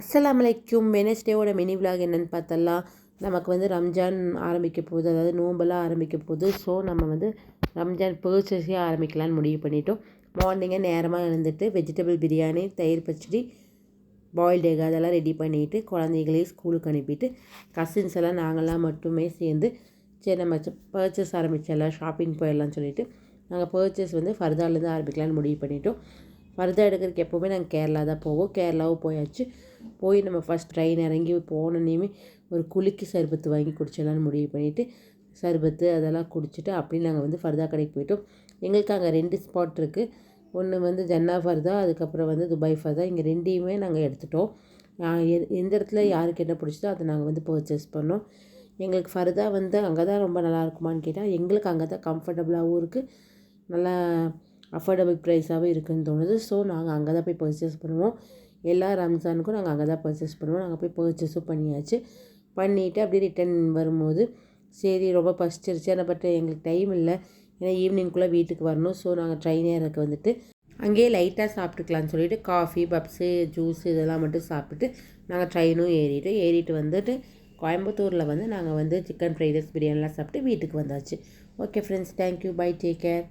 அஸ்ஸலாமு அலைக்கும். வெனஸ்டேவோட mini vlog என்னென்னு பார்த்தலாம். நமக்கு வந்து ரம்ஜான் ஆரம்பிக்க போகுது, அதாவது நோம்பெல்லாம் ஆரம்பிக்க போகுது. ஸோ நம்ம வந்து ரம்ஜான் பர்ச்சேஸே ஆரம்பிக்கலான்னு முடிவு பண்ணிட்டோம். மார்னிங்கே நேரமாக எழுந்துட்டு வெஜிடபிள் பிரியாணி, தயிர் பச்சடி, பாயில்டு எக் அதெல்லாம் ரெடி பண்ணிவிட்டு குழந்தைகளையும் ஸ்கூலுக்கு அனுப்பிட்டு கசின்ஸ் எல்லாம் நாங்கள்லாம் மட்டுமே சேர்ந்து சரி நம்ம பர்ச்சேஸ் ஆரம்பிச்சிடலாம், ஷாப்பிங் போயிடலாம்னு சொல்லிட்டு நாங்கள் பர்ச்சேஸ் வந்து ஃபர்தாலேருந்து ஆரம்பிக்கலான்னு முடிவு பண்ணிட்டோம். ஃபர்தா எடுக்கிறதுக்கு எப்போவுமே நாங்கள் கேரளா தான் போவோம். கேரளாவும் போயாச்சு. போய் நம்ம ஃபஸ்ட் ட்ரெயின் இறங்கி போனோன்னே ஒரு குலுக்கி சர்பத்து வாங்கி குடிச்சிடலான்னு முடிவு பண்ணிவிட்டு சர்பத்து அதெல்லாம் குடிச்சிட்டு அப்படியே நாங்கள் வந்து ஃபர்தா கடைக்கு போயிட்டோம். எங்களுக்கு அங்கே 2 ஸ்பாட் இருக்குது. ஒன்று வந்து ஜன்னா ஃபர்தா, அதுக்கப்புறம் வந்து துபாய் ஃபர்தா. இங்கே ரெண்டையுமே நாங்கள் எடுத்துட்டோம். எந்த இடத்துல யாருக்கு என்ன பிடிச்சதோ அதை நாங்கள் வந்து பர்ச்சேஸ் பண்ணோம். எங்களுக்கு ஃபர்தா வந்து அங்கே தான் ரொம்ப நல்லா இருக்குமான்னு கேட்டால் எங்களுக்கு அங்கே தான் கம்ஃபர்டபுளாகவும் இருக்குது, நல்லா அஃபோர்டபுள் ப்ரைஸாகவும் இருக்குதுன்னு தோணுது. ஸோ நாங்கள் அங்கே தான் போய் பர்ச்சேஸ் பண்ணுவோம். எல்லா ரம்ஜானுக்கும் நாங்கள் அங்கே தான் பர்ச்சேஸ் பண்ணுவோம். நாங்கள் போய் பர்ச்சேஸும் பண்ணியாச்சு. பண்ணிவிட்டு அப்படியே ரிட்டன் வரும்போது சரி ரொம்ப பசிச்சிருச்சு, ஆனால் பட் எங்களுக்கு டைம் இல்லை, ஏன்னா ஈவினிங்குள்ளே வீட்டுக்கு வரணும். ஸோ நாங்கள் ட்ரெயின் ஏறக்கு வந்துட்டு அங்கேயே லைட்டாக சாப்பிட்டுக்கலான்னு சொல்லிட்டு காஃபி, பப்ஸு, ஜூஸ் இதெல்லாம் மட்டும் சாப்பிட்டுட்டு நாங்கள் ட்ரெயினும் ஏறிட்டு வந்துட்டு கோயம்புத்தூரில் வந்து நாங்கள் வந்து சிக்கன் ஃப்ரைட் ரைஸ் பிரியாணிலாம் சாப்பிட்டு வீட்டுக்கு வந்தாச்சு. Okay friends, thank you, bye, take care.